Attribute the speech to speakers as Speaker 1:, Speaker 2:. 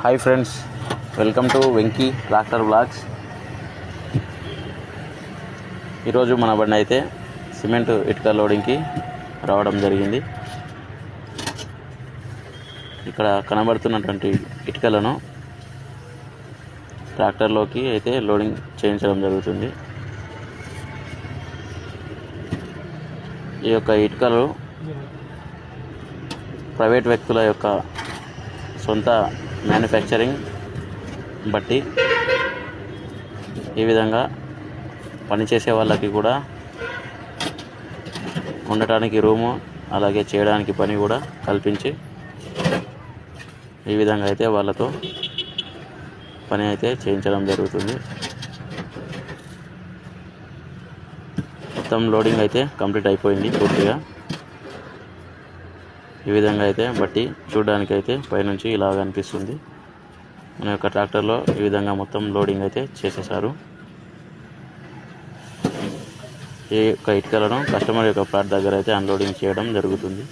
Speaker 1: Hi friends, welcome to Venky tractor blogs. ఈరోజు మన బండి అయితే సిమెంట్ ఇటుక లోడింగ్కి రావడం జరిగింది. ఇక్కడ కనబడుతున్నటువంటి ఇటుకలను ట్రాక్టర్లోకి అయితే లోడింగ్ చేయించడం జరుగుతుంది. ఈ యొక్క ఇటుకలు ప్రైవేట్ వ్యక్తుల యొక్క సొంత మ్యానుఫ్యాక్చరింగ్ బట్టి ఈ విధంగా పనిచేసే వాళ్ళకి కూడా ఉండటానికి రూము, అలాగే చేయడానికి పని కూడా కల్పించి ఈ విధంగా అయితే వాళ్ళతో పని అయితే చేయించడం జరుగుతుంది. మొత్తం లోడింగ్ అయితే కంప్లీట్ అయిపోయింది పూర్తిగా. ఈ విధంగా అయితే బట్టి చూడడానికి అయితే పైనుంచి ఇలా కనిపిస్తుంది. మన యొక్క ట్రాక్టర్లో ఈ విధంగా మొత్తం లోడింగ్ అయితే చేసేసారు. ఈ యొక్క ఇటుకలను కస్టమర్ యొక్క ప్లాట్ దగ్గర అయితే అన్లోడింగ్ చేయడం జరుగుతుంది.